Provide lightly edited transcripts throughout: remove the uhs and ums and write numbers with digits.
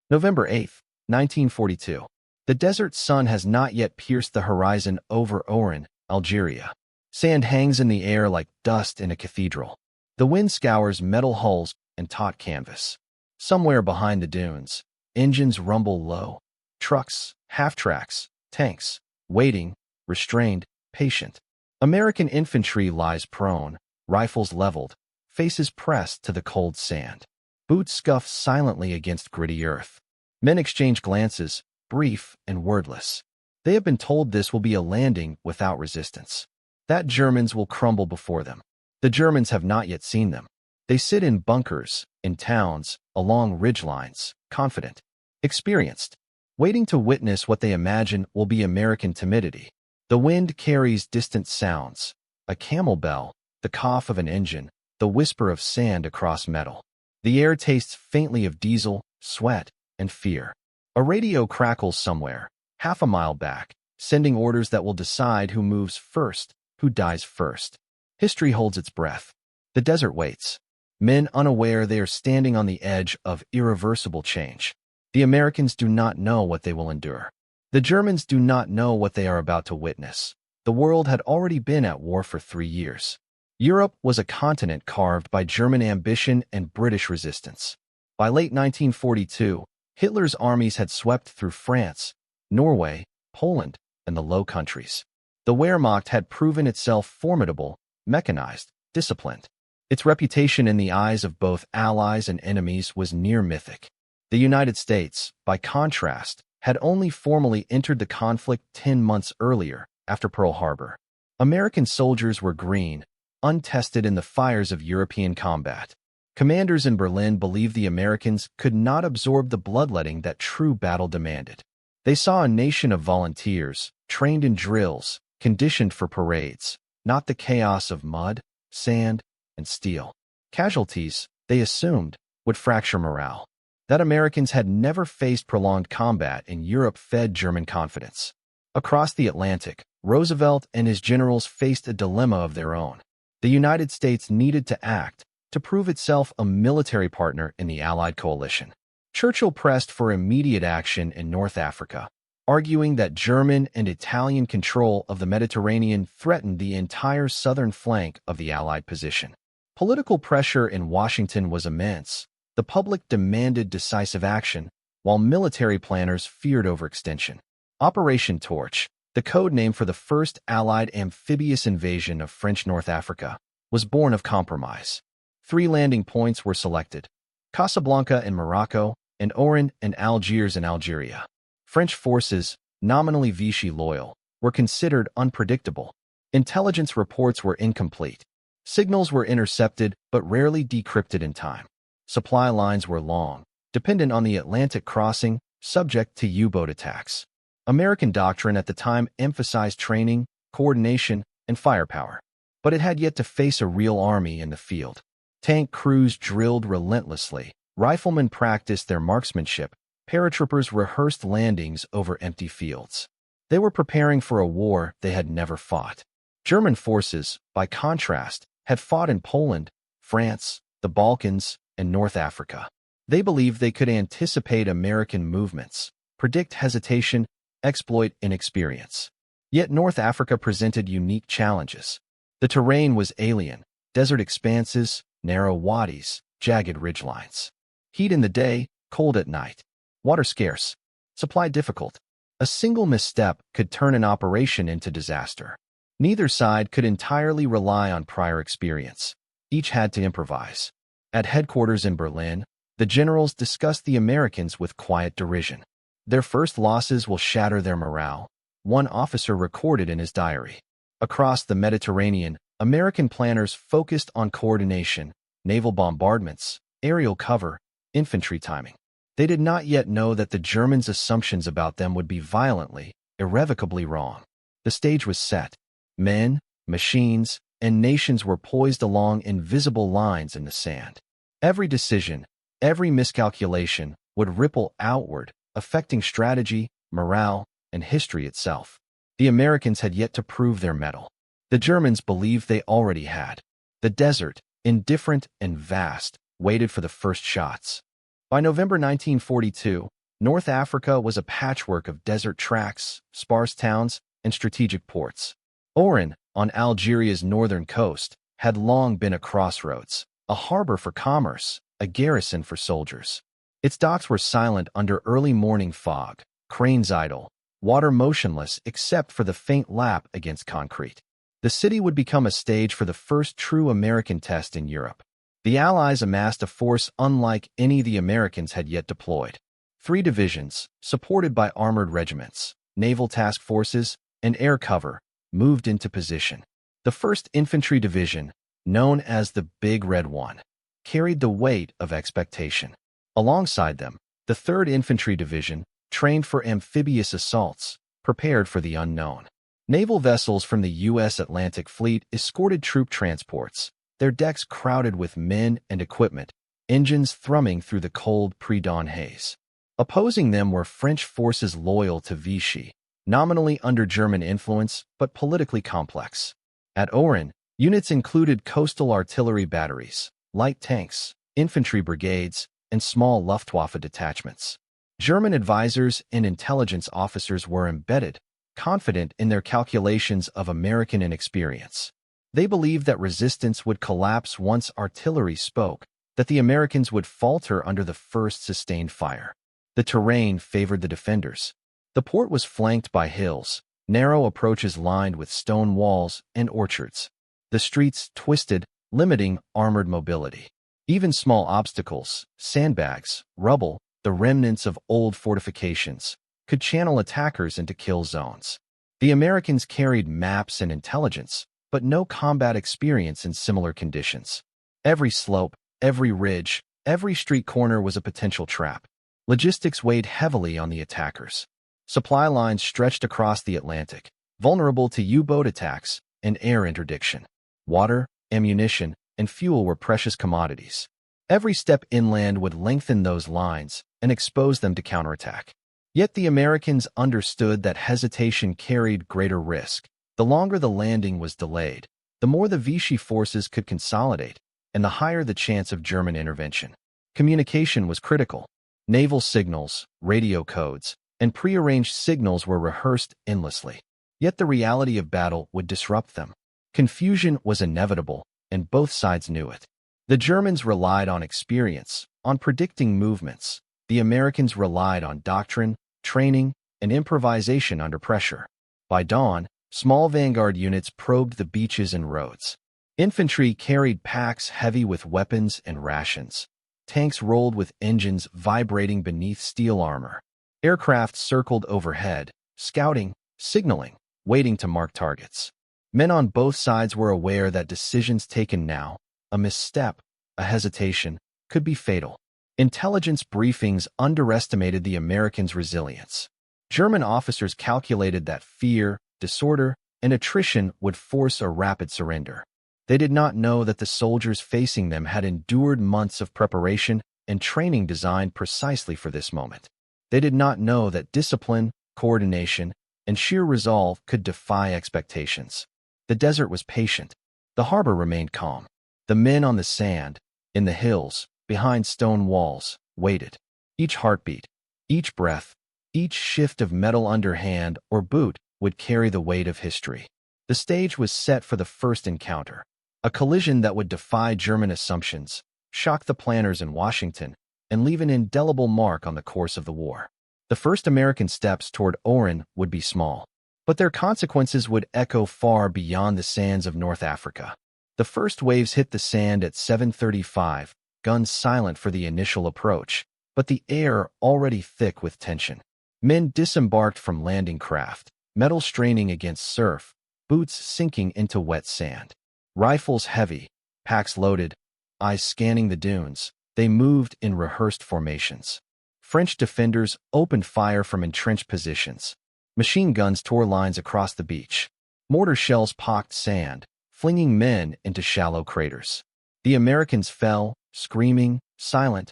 November 8, 1942. The desert sun has not yet pierced the horizon over Oran, Algeria. Sand hangs in the air like dust in a cathedral. The wind scours metal hulls and taut canvas. Somewhere behind the dunes, engines rumble low. Trucks, half-tracks, tanks, waiting, restrained, patient. American infantry lies prone, rifles leveled, faces pressed to the cold sand. Boots scuff silently against gritty earth. Men exchange glances, brief and wordless. They have been told this will be a landing without resistance, that Germans will crumble before them. The Germans have not yet seen them. They sit in bunkers, in towns, along ridgelines, confident, experienced, waiting to witness what they imagine will be American timidity. The wind carries distant sounds, a camel bell, the cough of an engine, the whisper of sand across metal. The air tastes faintly of diesel, sweat, and fear. A radio crackles somewhere, half a mile back, sending orders that will decide who moves first, who dies first. History holds its breath. The desert waits. Men unaware they are standing on the edge of irreversible change. The Americans do not know what they will endure. The Germans do not know what they are about to witness. The world had already been at war for 3 years. Europe was a continent carved by German ambition and British resistance. By late 1942, Hitler's armies had swept through France, Norway, Poland, and the Low Countries. The Wehrmacht had proven itself formidable, mechanized, disciplined. Its reputation in the eyes of both allies and enemies was near mythic. The United States, by contrast, had only formally entered the conflict 10 months earlier, after Pearl Harbor. American soldiers were green, untested in the fires of European combat. Commanders in Berlin believed the Americans could not absorb the bloodletting that true battle demanded. They saw a nation of volunteers, trained in drills, conditioned for parades, not the chaos of mud, sand, and steel. Casualties, they assumed, would fracture morale. That Americans had never faced prolonged combat in Europe fed German confidence. Across the Atlantic, Roosevelt and his generals faced a dilemma of their own. The United States needed to act, to prove itself a military partner in the Allied coalition. Churchill pressed for immediate action in North Africa, arguing that German and Italian control of the Mediterranean threatened the entire southern flank of the Allied position. Political pressure in Washington was immense. The public demanded decisive action, while military planners feared overextension. Operation Torch, the code name for the first Allied amphibious invasion of French North Africa, was born of compromise. 3 landing points were selected: Casablanca in Morocco, and Oran and Algiers in Algeria. French forces, nominally Vichy loyal, were considered unpredictable. Intelligence reports were incomplete. Signals were intercepted but rarely decrypted in time. Supply lines were long, dependent on the Atlantic crossing, subject to U-boat attacks. American doctrine at the time emphasized training, coordination, and firepower, but it had yet to face a real army in the field. Tank crews drilled relentlessly, riflemen practiced their marksmanship, paratroopers rehearsed landings over empty fields. They were preparing for a war they had never fought. German forces, by contrast, had fought in Poland, France, the Balkans, and North Africa. They believed they could anticipate American movements, predict hesitation, exploit inexperience. Yet North Africa presented unique challenges. The terrain was alien: desert expanses, narrow wadis, jagged ridgelines. Heat in the day, cold at night. Water scarce. Supply difficult. A single misstep could turn an operation into disaster. Neither side could entirely rely on prior experience. Each had to improvise. At headquarters in Berlin, the generals discussed the Americans with quiet derision. Their first losses will shatter their morale, one officer recorded in his diary. Across the Mediterranean, American planners focused on coordination, naval bombardments, aerial cover, infantry timing. They did not yet know that the Germans' assumptions about them would be violently, irrevocably wrong. The stage was set. Men, machines, and nations were poised along invisible lines in the sand. Every decision, every miscalculation would ripple outward, affecting strategy, morale, and history itself. The Americans had yet to prove their mettle. The Germans believed they already had. The desert, indifferent and vast, waited for the first shots. By November 1942, North Africa was a patchwork of desert tracts, sparse towns, and strategic ports. Oran, on Algeria's northern coast, had long been a crossroads, a harbor for commerce, a garrison for soldiers. Its docks were silent under early morning fog, cranes idle, water motionless except for the faint lap against concrete. The city would become a stage for the first true American test in Europe. The Allies amassed a force unlike any the Americans had yet deployed. 3 divisions, supported by armored regiments, naval task forces, and air cover, moved into position. The 1st Infantry Division, known as the Big Red One, carried the weight of expectation. Alongside them, the 3rd Infantry Division, trained for amphibious assaults, prepared for the unknown. Naval vessels from the U.S. Atlantic Fleet escorted troop transports, their decks crowded with men and equipment, engines thrumming through the cold pre-dawn haze. Opposing them were French forces loyal to Vichy, nominally under German influence but politically complex. At Oran, units included coastal artillery batteries, light tanks, infantry brigades, and small Luftwaffe detachments. German advisors and intelligence officers were embedded, confident in their calculations of American inexperience. They believed that resistance would collapse once artillery spoke, that the Americans would falter under the first sustained fire. The terrain favored the defenders. The port was flanked by hills, narrow approaches lined with stone walls and orchards. The streets twisted, limiting armored mobility. Even small obstacles, sandbags, rubble, the remnants of old fortifications, could channel attackers into kill zones. The Americans carried maps and intelligence, but no combat experience in similar conditions. Every slope, every ridge, every street corner was a potential trap. Logistics weighed heavily on the attackers. Supply lines stretched across the Atlantic, vulnerable to U-boat attacks and air interdiction. Water, ammunition, and fuel were precious commodities. Every step inland would lengthen those lines and expose them to counterattack. Yet the Americans understood that hesitation carried greater risk. The longer the landing was delayed, the more the Vichy forces could consolidate, and the higher the chance of German intervention. Communication was critical. Naval signals, radio codes, and prearranged signals were rehearsed endlessly. Yet the reality of battle would disrupt them. Confusion was inevitable, and both sides knew it. The Germans relied on experience, on predicting movements. The Americans relied on doctrine, training, and improvisation under pressure. By dawn, small vanguard units probed the beaches and roads. Infantry carried packs heavy with weapons and rations. Tanks rolled with engines vibrating beneath steel armor. Aircraft circled overhead, scouting, signaling, waiting to mark targets. Men on both sides were aware that decisions taken now, a misstep, a hesitation, could be fatal. Intelligence briefings underestimated the Americans' resilience. German officers calculated that fear, disorder, and attrition would force a rapid surrender. They did not know that the soldiers facing them had endured months of preparation and training designed precisely for this moment. They did not know that discipline, coordination, and sheer resolve could defy expectations. The desert was patient. The harbor remained calm. The men on the sand, in the hills, behind stone walls, waited. Each heartbeat, each breath, each shift of metal underhand or boot would carry the weight of history. The stage was set for the first encounter, a collision that would defy German assumptions, shock the planners in Washington, and leave an indelible mark on the course of the war. The first American steps toward Oran would be small, but their consequences would echo far beyond the sands of North Africa. The first waves hit the sand at 7:35, guns silent for the initial approach, but the air already thick with tension. Men disembarked from landing craft, metal straining against surf, boots sinking into wet sand. Rifles heavy, packs loaded, eyes scanning the dunes, they moved in rehearsed formations. French defenders opened fire from entrenched positions. Machine guns tore lines across the beach. Mortar shells pocked sand, flinging men into shallow craters. The Americans fell, screaming, silent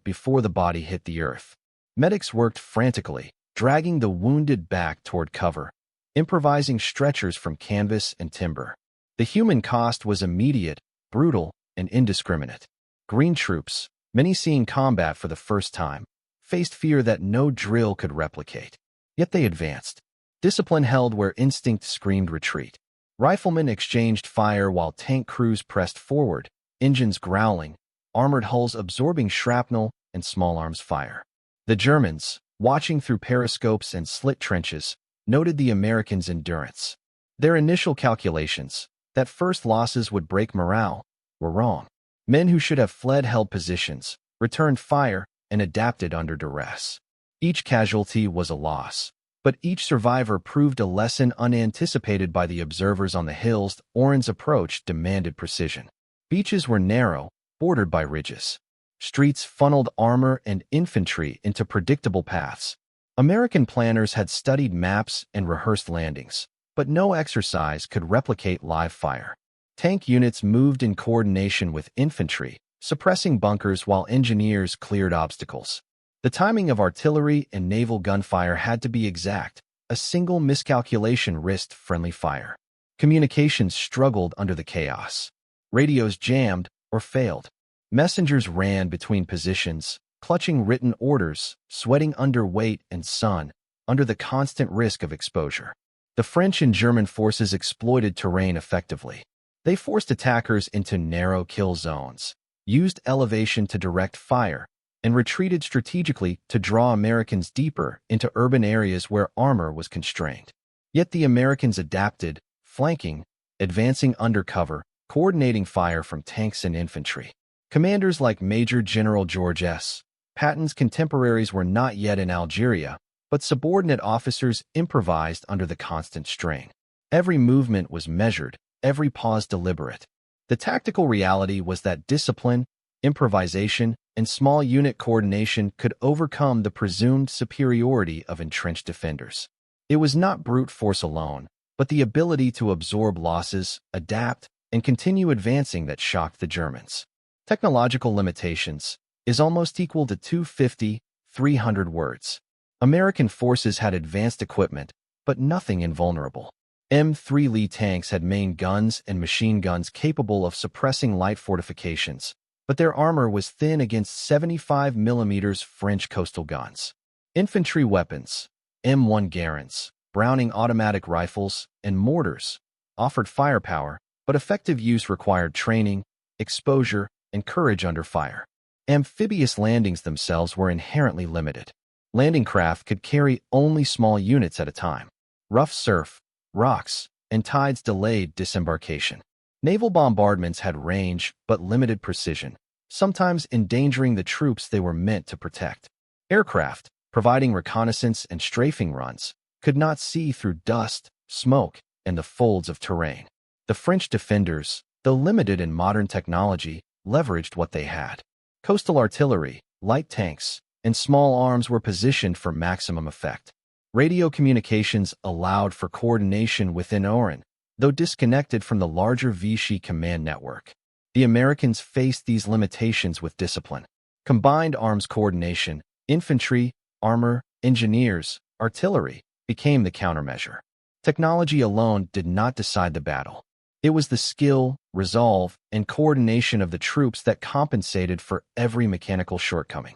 before the body hit the earth. Medics worked frantically, dragging the wounded back toward cover, improvising stretchers from canvas and timber. The human cost was immediate, brutal, and indiscriminate. Green troops, many seeing combat for the first time, faced fear that no drill could replicate. Yet they advanced. Discipline held where instinct screamed retreat. Riflemen exchanged fire while tank crews pressed forward, engines growling, armored hulls absorbing shrapnel and small arms fire. The Germans, watching through periscopes and slit trenches, noted the Americans' endurance. Their initial calculations, that first losses would break morale, were wrong. Men who should have fled held positions, returned fire, and adapted under duress. Each casualty was a loss, but each survivor proved a lesson unanticipated by the observers on the hills. Oren's approach demanded precision. Beaches were narrow, bordered by ridges. Streets funneled armor and infantry into predictable paths. American planners had studied maps and rehearsed landings, but no exercise could replicate live fire. Tank units moved in coordination with infantry, suppressing bunkers while engineers cleared obstacles. The timing of artillery and naval gunfire had to be exact. A single miscalculation risked friendly fire. Communications struggled under the chaos. Radios jammed or failed. Messengers ran between positions, clutching written orders, sweating under weight and sun, under the constant risk of exposure. The French and German forces exploited terrain effectively. They forced attackers into narrow kill zones, used elevation to direct fire, and retreated strategically to draw Americans deeper into urban areas where armor was constrained. Yet the Americans adapted, flanking, advancing undercover, coordinating fire from tanks and infantry. Commanders like Major General George S. Patton's contemporaries were not yet in Algeria, but subordinate officers improvised under the constant strain. Every movement was measured, every pause deliberate. The tactical reality was that discipline, improvisation, and small unit coordination could overcome the presumed superiority of entrenched defenders. It was not brute force alone, but the ability to absorb losses, adapt, and continue advancing that shocked the Germans. Technological limitations is almost equal to 250, 300 words. American forces had advanced equipment, but nothing invulnerable. M3 Lee tanks had main guns and machine guns capable of suppressing light fortifications, but their armor was thin against 75mm French coastal guns. Infantry weapons, M1 Garand, Browning automatic rifles, and mortars, offered firepower, but effective use required training, exposure, and courage under fire. Amphibious landings themselves were inherently limited. Landing craft could carry only small units at a time. Rough surf, rocks, and tides delayed disembarkation. Naval bombardments had range but limited precision, sometimes endangering the troops they were meant to protect. Aircraft, providing reconnaissance and strafing runs, could not see through dust, smoke, and the folds of terrain. The French defenders, though limited in modern technology, leveraged what they had. Coastal artillery, light tanks, and small arms were positioned for maximum effect. Radio communications allowed for coordination within Oren, though disconnected from the larger Vichy command network. The Americans faced these limitations with discipline. Combined arms coordination, infantry, armor, engineers, artillery, became the countermeasure. Technology alone did not decide the battle. It was the skill, resolve, and coordination of the troops that compensated for every mechanical shortcoming.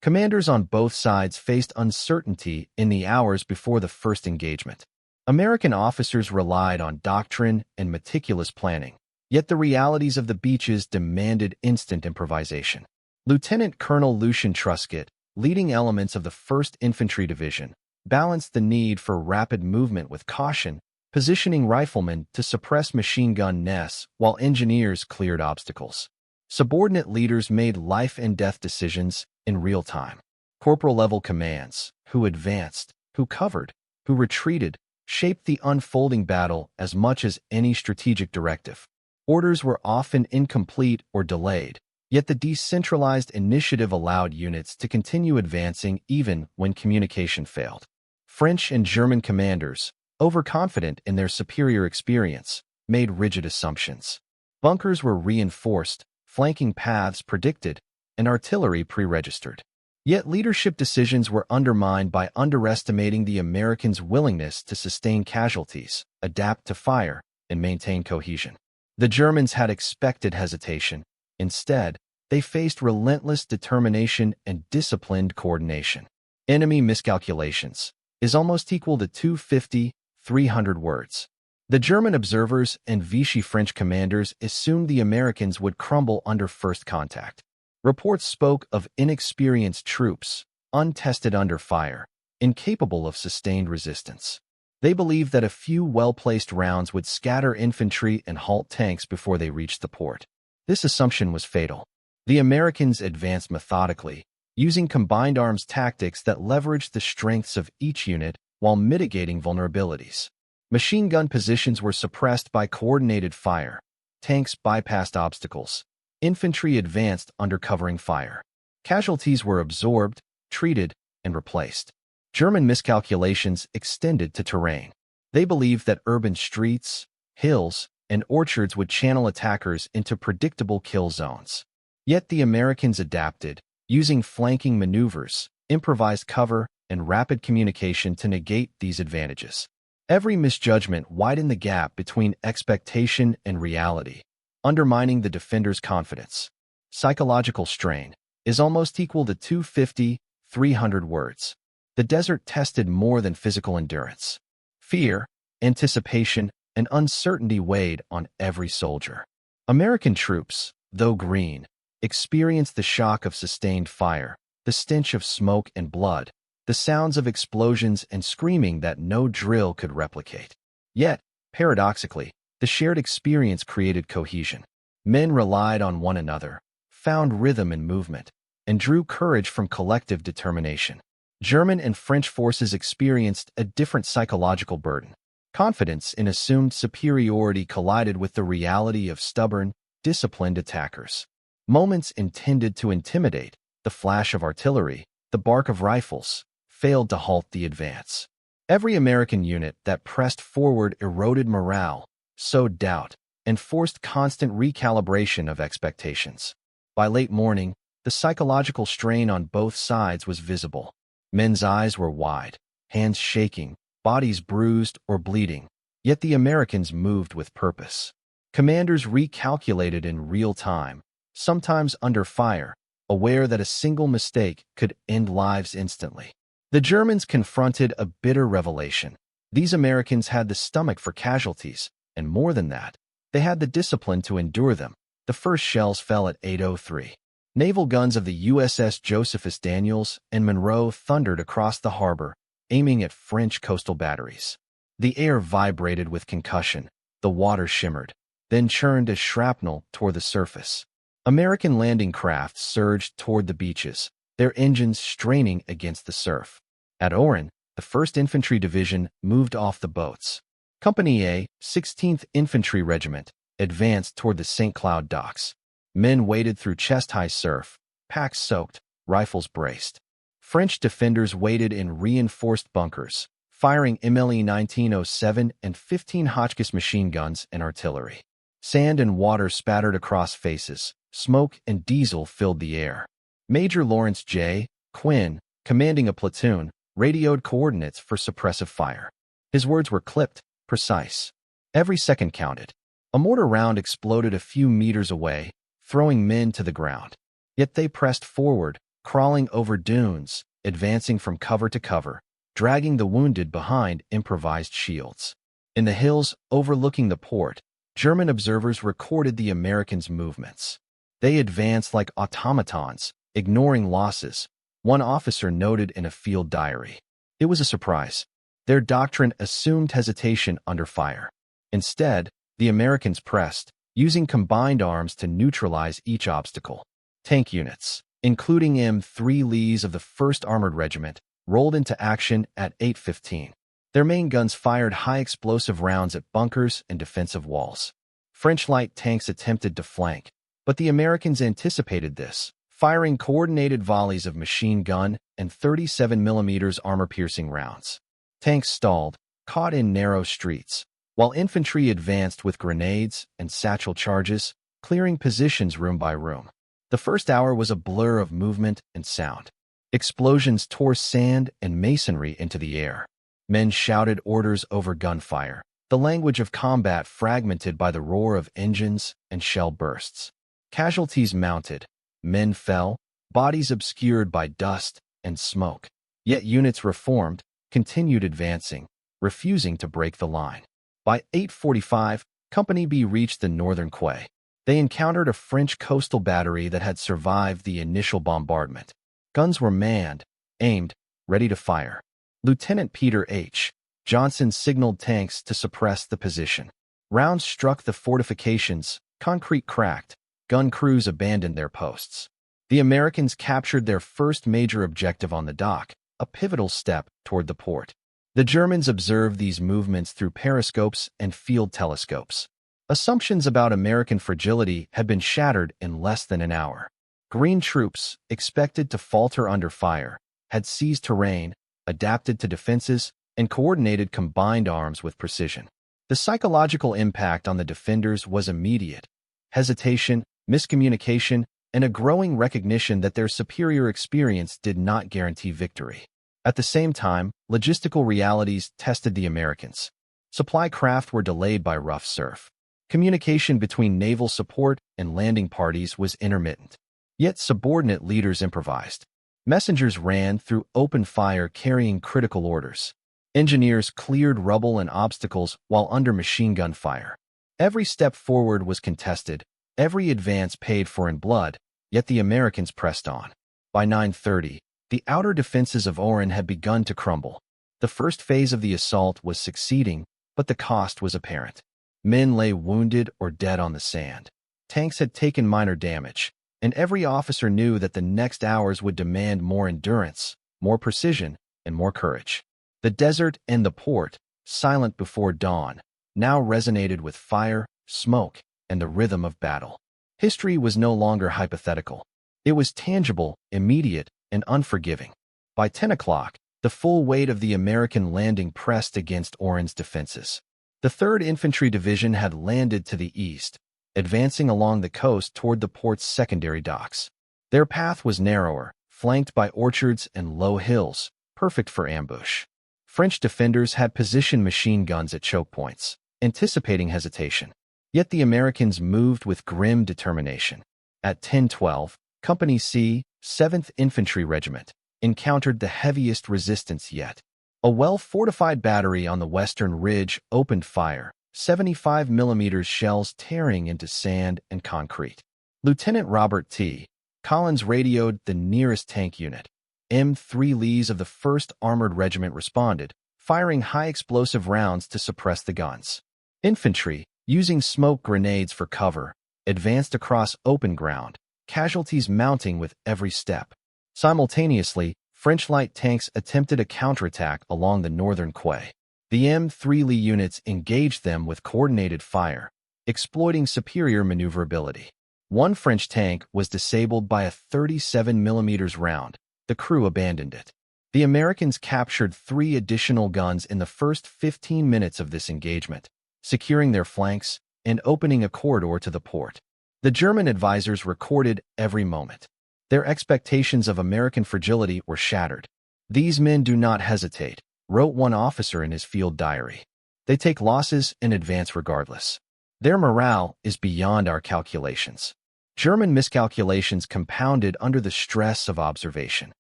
Commanders on both sides faced uncertainty in the hours before the first engagement. American officers relied on doctrine and meticulous planning, yet the realities of the beaches demanded instant improvisation. Lieutenant Colonel Lucien Truscott, leading elements of the 1st Infantry Division, balanced the need for rapid movement with caution, positioning riflemen to suppress machine gun nests while engineers cleared obstacles. Subordinate leaders made life-and-death decisions in real time. Corporal-level commands, who advanced, who covered, who retreated, shaped the unfolding battle as much as any strategic directive. Orders were often incomplete or delayed, yet the decentralized initiative allowed units to continue advancing even when communication failed. French and German commanders, overconfident in their superior experience, made rigid assumptions. Bunkers were reinforced, flanking paths predicted, and artillery pre-registered. Yet leadership decisions were undermined by underestimating the Americans' willingness to sustain casualties, adapt to fire, and maintain cohesion. The Germans had expected hesitation. Instead, They faced relentless determination and disciplined coordination. Enemy miscalculations is almost equal to 250, 300 words. The German observers and Vichy French commanders assumed the Americans would crumble under first contact. Reports spoke of inexperienced troops, untested under fire, incapable of sustained resistance. They believed that a few well-placed rounds would scatter infantry and halt tanks before they reached the port. This assumption was fatal. The Americans advanced methodically, using combined arms tactics that leveraged the strengths of each unit while mitigating vulnerabilities. Machine gun positions were suppressed by coordinated fire. Tanks bypassed obstacles. Infantry advanced under covering fire. Casualties were absorbed, treated, and replaced. German miscalculations extended to terrain. They believed that urban streets, hills, and orchards would channel attackers into predictable kill zones. Yet the Americans adapted, using flanking maneuvers, improvised cover, and rapid communication to negate these advantages. Every misjudgment widened the gap between expectation and reality, undermining the defender's confidence. Psychological strain is almost equal to 250, 300 words. The desert tested more than physical endurance. Fear, anticipation, and uncertainty weighed on every soldier. American troops, though green, experienced the shock of sustained fire, the stench of smoke and blood, the sounds of explosions and screaming that no drill could replicate. Yet, paradoxically, the shared experience created cohesion. Men relied on one another, found rhythm in movement, and drew courage from collective determination. German and French forces experienced a different psychological burden. Confidence in assumed superiority collided with the reality of stubborn, disciplined attackers. Moments intended to intimidate, the flash of artillery, the bark of rifles, failed to halt the advance. Every American unit that pressed forward eroded morale, sowed doubt, and forced constant recalibration of expectations. By late morning, the psychological strain on both sides was visible. Men's eyes were wide, hands shaking, bodies bruised or bleeding, yet the Americans moved with purpose. Commanders recalculated in real time, sometimes under fire, aware that a single mistake could end lives instantly. The Germans confronted a bitter revelation. These Americans had the stomach for casualties, and more than that, they had the discipline to endure them. The first shells fell at 8:03. Naval guns of the USS Josephus Daniels and Monroe thundered across the harbor, aiming at French coastal batteries. The air vibrated with concussion, the water shimmered, then churned as shrapnel toward the surface. American landing craft surged toward the beaches, their engines straining against the surf. At Oran, the 1st Infantry Division moved off the boats. Company A, 16th Infantry Regiment, advanced toward the St. Cloud docks. Men waded through chest-high surf, packs soaked, rifles braced. French defenders waited in reinforced bunkers, firing MLE 1907 and 15 Hotchkiss machine guns and artillery. Sand and water spattered across faces, smoke and diesel filled the air. Major Lawrence J. Quinn, commanding a platoon, radioed coordinates for suppressive fire. His words were clipped, precise. Every second counted. A mortar round exploded a few meters away, throwing men to the ground. Yet they pressed forward, crawling over dunes, advancing from cover to cover, dragging the wounded behind improvised shields. In the hills overlooking the port, German observers recorded the Americans' movements. They advanced like automatons, ignoring losses, one officer noted in a field diary. It was a surprise. Their doctrine assumed hesitation under fire. Instead, the Americans pressed, using combined arms to neutralize each obstacle. Tank units, including M3 Lees of the 1st Armored Regiment, rolled into action at 8:15. Their main guns fired high-explosive rounds at bunkers and defensive walls. French light tanks attempted to flank, but the Americans anticipated this, firing coordinated volleys of machine gun and 37mm armor-piercing rounds. Tanks stalled, caught in narrow streets, while infantry advanced with grenades and satchel charges, clearing positions room by room. The first hour was a blur of movement and sound. Explosions tore sand and masonry into the air. Men shouted orders over gunfire, the language of combat fragmented by the roar of engines and shell bursts. Casualties mounted, Men fell, bodies obscured by dust and smoke. Yet units reformed, continued advancing, refusing to break the line. By 8:45, Company B reached the northern quay. They encountered a French coastal battery that had survived the initial bombardment. Guns were manned, aimed, ready to fire. Lieutenant Peter H. Johnson signaled tanks to suppress the position. Rounds struck the fortifications, concrete cracked, gun crews abandoned their posts. The Americans captured their first major objective on the dock, a pivotal step toward the port. The Germans observed these movements through periscopes and field telescopes. Assumptions about American fragility had been shattered in less than an hour. Green troops, expected to falter under fire, had seized terrain, adapted to defenses, and coordinated combined arms with precision. The psychological impact on the defenders was immediate. Hesitation, miscommunication, and a growing recognition that their superior experience did not guarantee victory. At the same time, logistical realities tested the Americans. Supply craft were delayed by rough surf. Communication between naval support and landing parties was intermittent. Yet subordinate leaders improvised. Messengers ran through open fire carrying critical orders. Engineers cleared rubble and obstacles while under machine gun fire. Every step forward was contested, every advance paid for in blood, yet the Americans pressed on. By 9:30, the outer defenses of Oran had begun to crumble. The first phase of the assault was succeeding, but the cost was apparent. Men lay wounded or dead on the sand. Tanks had taken minor damage, and every officer knew that the next hours would demand more endurance, more precision, and more courage. The desert and the port, silent before dawn, now resonated with fire, smoke, and the rhythm of battle. History was no longer hypothetical. It was tangible, immediate, and unforgiving. By 10 o'clock, the full weight of the American landing pressed against Oran's defenses. The 3rd Infantry Division had landed to the east, advancing along the coast toward the port's secondary docks. Their path was narrower, flanked by orchards and low hills, perfect for ambush. French defenders had positioned machine guns at choke points, anticipating hesitation. Yet the Americans moved with grim determination. At 10:12, Company C, 7th Infantry Regiment, encountered the heaviest resistance yet. A well-fortified battery on the western ridge opened fire, 75mm shells tearing into sand and concrete. Lieutenant Robert T. Collins radioed the nearest tank unit. M3 Lees of the 1st Armored Regiment responded, firing high-explosive rounds to suppress the guns. Infantry, using smoke grenades for cover, advanced across open ground, casualties mounting with every step. Simultaneously, French light tanks attempted a counterattack along the northern quay. The M3 Lee units engaged them with coordinated fire, exploiting superior maneuverability. One French tank was disabled by a 37mm round. The crew abandoned it. The Americans captured 3 additional guns in the first 15 minutes of this engagement, securing their flanks and opening a corridor to the port. The German advisors recorded every moment. Their expectations of American fragility were shattered. "These men do not hesitate," wrote one officer in his field diary. "They take losses and advance regardless. Their morale is beyond our calculations." German miscalculations compounded under the stress of observation.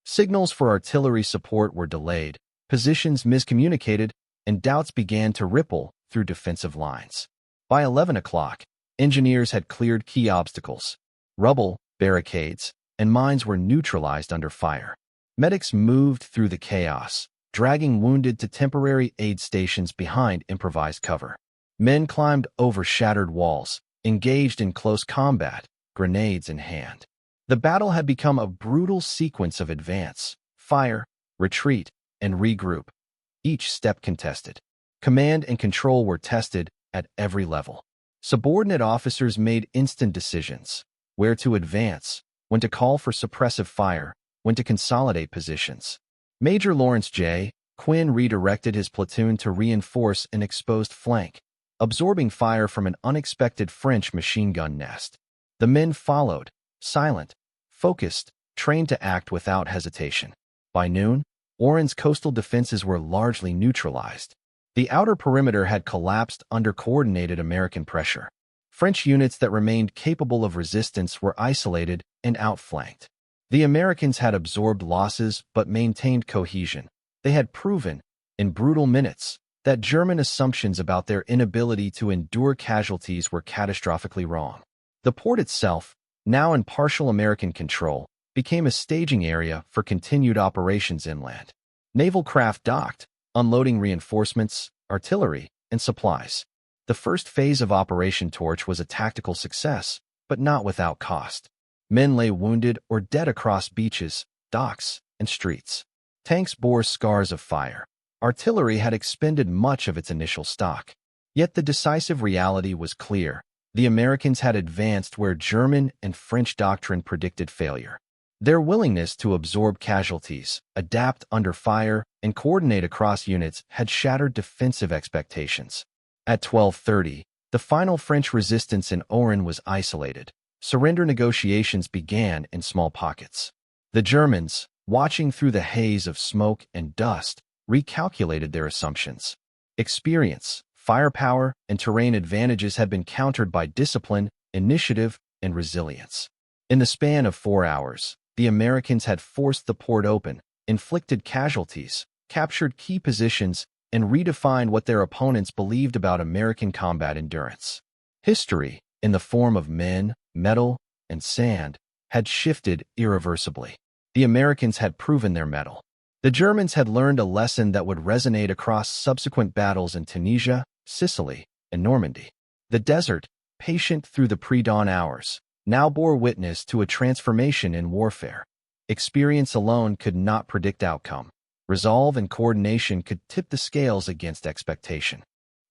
Signals for artillery support were delayed, positions miscommunicated, and doubts began to ripple through defensive lines. By 11 o'clock, engineers had cleared key obstacles. Rubble, barricades, and mines were neutralized under fire. Medics moved through the chaos, dragging wounded to temporary aid stations behind improvised cover. Men climbed over shattered walls, engaged in close combat, grenades in hand. The battle had become a brutal sequence of advance, fire, retreat, and regroup, each step contested. Command and control were tested at every level. Subordinate officers made instant decisions: where to advance, when to call for suppressive fire, when to consolidate positions. Major Lawrence J. Quinn redirected his platoon to reinforce an exposed flank, absorbing fire from an unexpected French machine gun nest. The men followed, silent, focused, trained to act without hesitation. By noon, Oran's coastal defenses were largely neutralized. The outer perimeter had collapsed under coordinated American pressure. French units that remained capable of resistance were isolated and outflanked. The Americans had absorbed losses but maintained cohesion. They had proven, in brutal minutes, that German assumptions about their inability to endure casualties were catastrophically wrong. The port itself, now in partial American control, became a staging area for continued operations inland. Naval craft docked, unloading reinforcements, artillery, and supplies. The first phase of Operation Torch was a tactical success, but not without cost. Men lay wounded or dead across beaches, docks, and streets. Tanks bore scars of fire. Artillery had expended much of its initial stock. Yet the decisive reality was clear. The Americans had advanced where German and French doctrine predicted failure. Their willingness to absorb casualties, adapt under fire, and coordinate across units had shattered defensive expectations. At 12:30, the final French resistance in Oran was isolated. Surrender negotiations began in small pockets. The Germans, watching through the haze of smoke and dust, recalculated their assumptions. Experience, firepower, and terrain advantages had been countered by discipline, initiative, and resilience. In the span of 4 hours, the Americans had forced the port open, inflicted casualties, captured key positions, and redefined what their opponents believed about American combat endurance. History, in the form of men, metal, and sand, had shifted irreversibly. The Americans had proven their mettle. The Germans had learned a lesson that would resonate across subsequent battles in Tunisia, Sicily, and Normandy. The desert, patient through the pre-dawn hours, now bore witness to a transformation in warfare. Experience alone could not predict outcome. Resolve and coordination could tip the scales against expectation.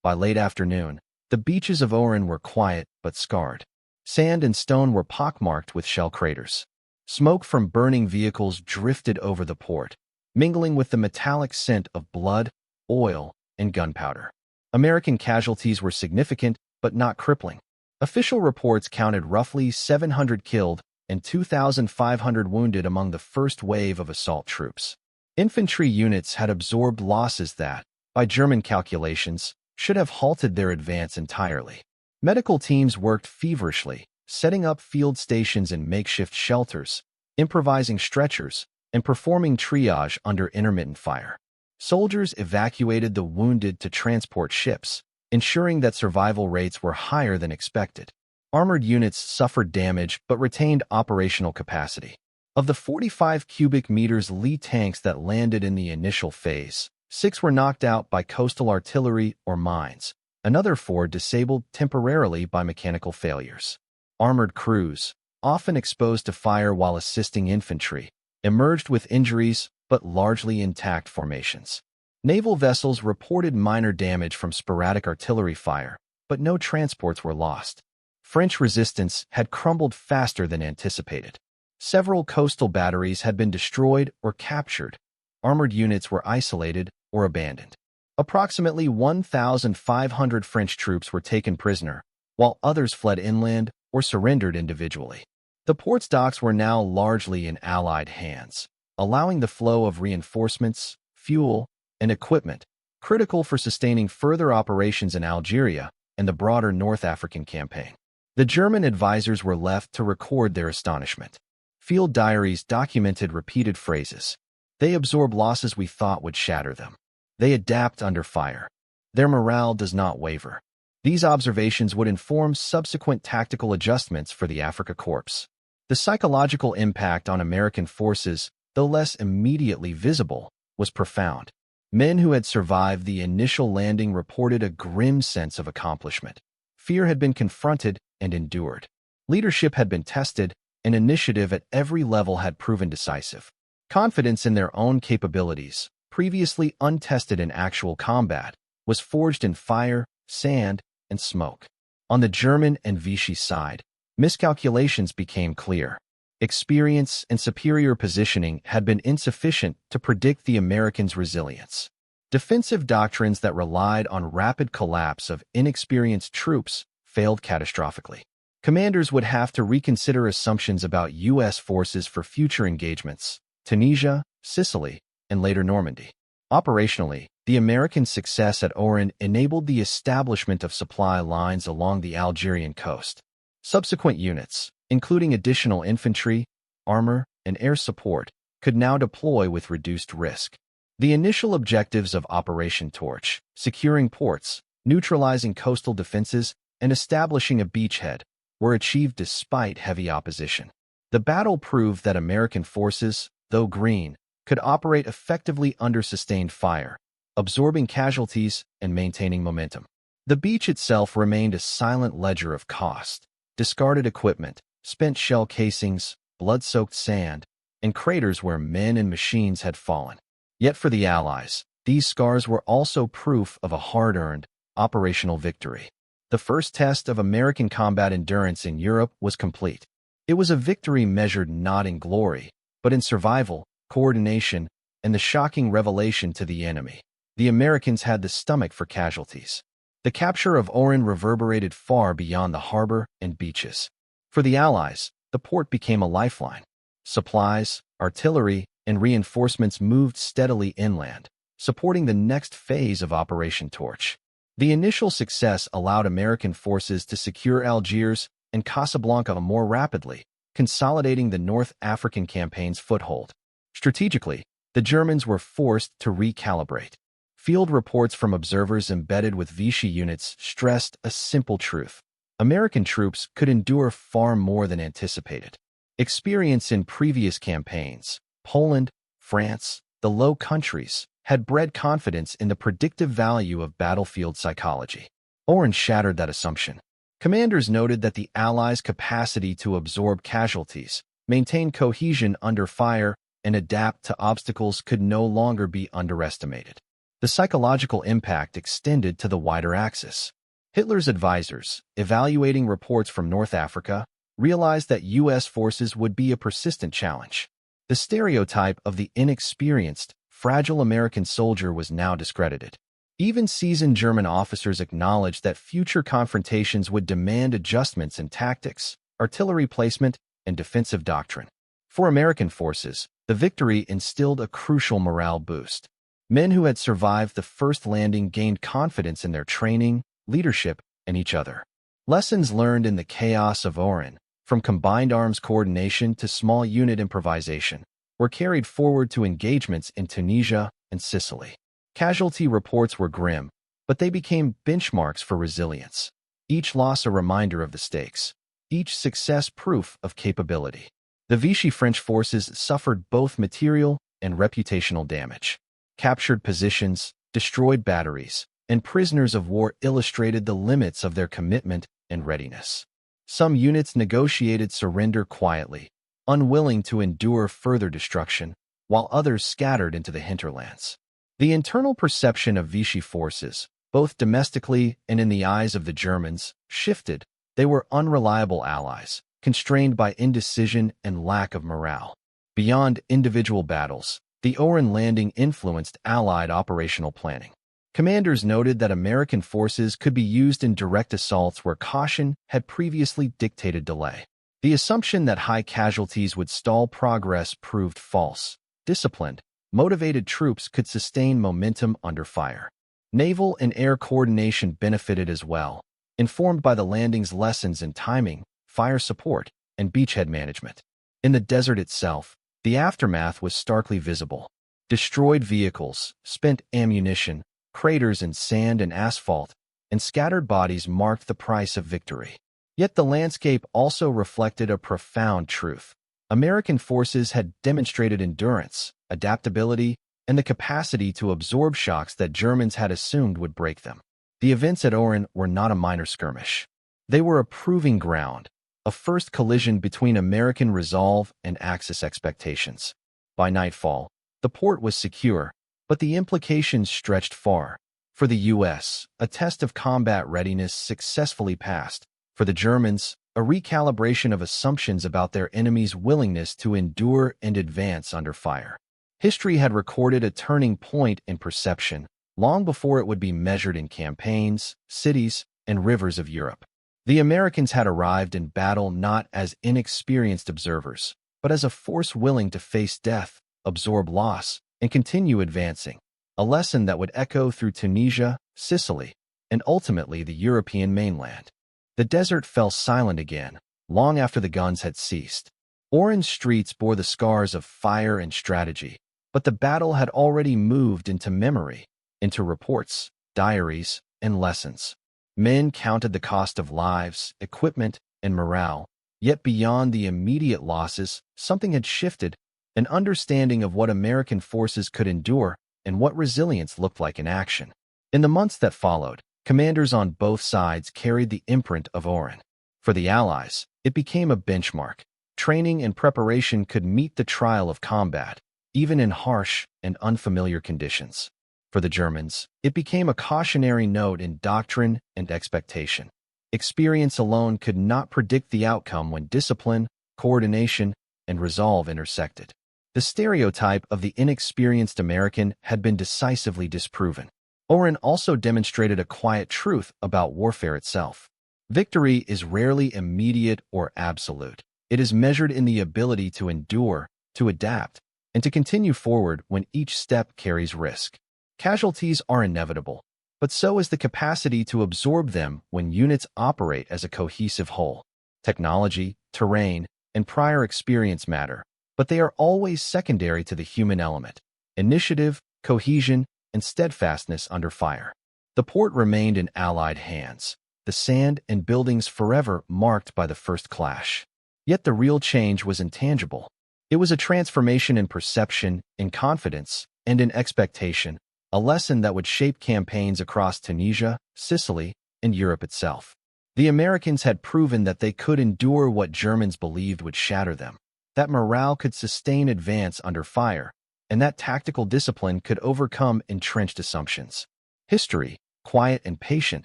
By late afternoon, the beaches of Oran were quiet but scarred. Sand and stone were pockmarked with shell craters. Smoke from burning vehicles drifted over the port, mingling with the metallic scent of blood, oil, and gunpowder. American casualties were significant but not crippling. Official reports counted roughly 700 killed and 2,500 wounded among the first wave of assault troops. Infantry units had absorbed losses that, by German calculations, should have halted their advance entirely. Medical teams worked feverishly, setting up field stations and makeshift shelters, improvising stretchers, and performing triage under intermittent fire. Soldiers evacuated the wounded to transport ships, ensuring that survival rates were higher than expected. Armored units suffered damage but retained operational capacity. Of the 45 cubic meters Lee tanks that landed in the initial phase, 6 were knocked out by coastal artillery or mines. Another 4 disabled temporarily by mechanical failures. Armored crews, often exposed to fire while assisting infantry, emerged with injuries but largely intact formations. Naval vessels reported minor damage from sporadic artillery fire, but no transports were lost. French resistance had crumbled faster than anticipated. Several coastal batteries had been destroyed or captured. Armored units were isolated or abandoned. Approximately 1,500 French troops were taken prisoner, while others fled inland or surrendered individually. The port's docks were now largely in Allied hands, allowing the flow of reinforcements, fuel, and equipment, critical for sustaining further operations in Algeria and the broader North African campaign. The German advisors were left to record their astonishment. Field diaries documented repeated phrases. They absorb losses we thought would shatter them. They adapt under fire. Their morale does not waver. These observations would inform subsequent tactical adjustments for the Afrika Korps. The psychological impact on American forces, though less immediately visible, was profound. Men who had survived the initial landing reported a grim sense of accomplishment. Fear had been confronted and endured. Leadership had been tested, and initiative at every level had proven decisive. Confidence in their own capabilities, previously untested in actual combat, was forged in fire, sand, and smoke. On the German and Vichy side, miscalculations became clear. Experience and superior positioning had been insufficient to predict the Americans' resilience. Defensive doctrines that relied on rapid collapse of inexperienced troops failed catastrophically. Commanders would have to reconsider assumptions about U.S. forces for future engagements, Tunisia, Sicily, and later Normandy. Operationally, the American success at Oran enabled the establishment of supply lines along the Algerian coast. Subsequent units, including additional infantry, armor, and air support, could now deploy with reduced risk. The initial objectives of Operation Torch, securing ports, neutralizing coastal defenses, and establishing a beachhead, were achieved despite heavy opposition. The battle proved that American forces, though green, could operate effectively under sustained fire, absorbing casualties and maintaining momentum. The beach itself remained a silent ledger of cost. Discarded equipment, spent shell casings, blood-soaked sand, and craters where men and machines had fallen. Yet for the Allies, these scars were also proof of a hard-earned, operational victory. The first test of American combat endurance in Europe was complete. It was a victory measured not in glory, but in survival, coordination, and the shocking revelation to the enemy. The Americans had the stomach for casualties. The capture of Oran reverberated far beyond the harbor and beaches. For the Allies, the port became a lifeline. Supplies, artillery, and reinforcements moved steadily inland, supporting the next phase of Operation Torch. The initial success allowed American forces to secure Algiers and Casablanca more rapidly, consolidating the North African campaign's foothold. Strategically, the Germans were forced to recalibrate. Field reports from observers embedded with Vichy units stressed a simple truth. American troops could endure far more than anticipated. Experience in previous campaigns, Poland, France, the Low Countries, had bred confidence in the predictive value of battlefield psychology. Oran shattered that assumption. Commanders noted that the Allies' capacity to absorb casualties, maintain cohesion under fire, and adapt to obstacles could no longer be underestimated. The psychological impact extended to the wider axis. Hitler's advisors, evaluating reports from North Africa, realized that U.S. forces would be a persistent challenge. The stereotype of the inexperienced, fragile American soldier was now discredited. Even seasoned German officers acknowledged that future confrontations would demand adjustments in tactics, artillery placement, and defensive doctrine. For American forces, the victory instilled a crucial morale boost. Men who had survived the first landing gained confidence in their training, leadership, and each other. Lessons learned in the chaos of Oran, from combined arms coordination to small unit improvisation, were carried forward to engagements in Tunisia and Sicily. Casualty reports were grim, but they became benchmarks for resilience. Each loss a reminder of the stakes, each success proof of capability. The Vichy French forces suffered both material and reputational damage. Captured positions, destroyed batteries, and prisoners of war illustrated the limits of their commitment and readiness. Some units negotiated surrender quietly, unwilling to endure further destruction, while others scattered into the hinterlands. The internal perception of Vichy forces, both domestically and in the eyes of the Germans, shifted. They were unreliable allies, constrained by indecision and lack of morale. Beyond individual battles, the Oran landing influenced Allied operational planning. Commanders noted that American forces could be used in direct assaults where caution had previously dictated delay. The assumption that high casualties would stall progress proved false. Disciplined, motivated troops could sustain momentum under fire. Naval and air coordination benefited as well, informed by the landing's lessons in timing, fire support, and beachhead management. In the desert itself, the aftermath was starkly visible. Destroyed vehicles, spent ammunition, craters in sand and asphalt, and scattered bodies marked the price of victory. Yet the landscape also reflected a profound truth. American forces had demonstrated endurance, adaptability, and the capacity to absorb shocks that Germans had assumed would break them. The events at Oran were not a minor skirmish. They were a proving ground, a first collision between American resolve and Axis expectations. By nightfall, the port was secure, but the implications stretched far. For the U.S., a test of combat readiness successfully passed. For the Germans, a recalibration of assumptions about their enemy's willingness to endure and advance under fire. History had recorded a turning point in perception, long before it would be measured in campaigns, cities, and rivers of Europe. The Americans had arrived in battle not as inexperienced observers, but as a force willing to face death, absorb loss, and continue advancing. a lesson that would echo through Tunisia, Sicily, and ultimately the European mainland. The desert fell silent again, long after the guns had ceased. Oran's streets bore the scars of fire and strategy, but the battle had already moved into memory, into reports, diaries, and lessons. Men counted the cost of lives, equipment, and morale, yet beyond the immediate losses, something had shifted, an understanding of what American forces could endure and what resilience looked like in action. In the months that followed, commanders on both sides carried the imprint of Oran. For the Allies, it became a benchmark. Training and preparation could meet the trial of combat, even in harsh and unfamiliar conditions. For the Germans, it became a cautionary note in doctrine and expectation. Experience alone could not predict the outcome when discipline, coordination, and resolve intersected. The stereotype of the inexperienced American had been decisively disproven. Oran also demonstrated a quiet truth about warfare itself. Victory is rarely immediate or absolute. It is measured in the ability to endure, to adapt, and to continue forward when each step carries risk. Casualties are inevitable, but so is the capacity to absorb them when units operate as a cohesive whole. Technology, terrain, and prior experience matter, but they are always secondary to the human element: initiative, cohesion, and steadfastness under fire. The port remained in Allied hands, the sand and buildings forever marked by the first clash. Yet the real change was intangible. It was a transformation in perception, in confidence, and in expectation, a lesson that would shape campaigns across Tunisia, Sicily, and Europe itself. The Americans had proven that they could endure what Germans believed would shatter them, that morale could sustain advance under fire, and that tactical discipline could overcome entrenched assumptions. History, quiet and patient,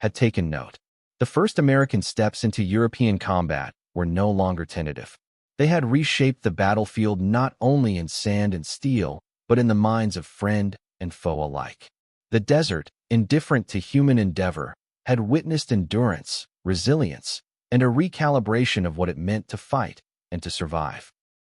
had taken note. The first American steps into European combat were no longer tentative. They had reshaped the battlefield not only in sand and steel, but in the minds of friend and foe alike. The desert, indifferent to human endeavor, had witnessed endurance, resilience, and a recalibration of what it meant to fight and to survive.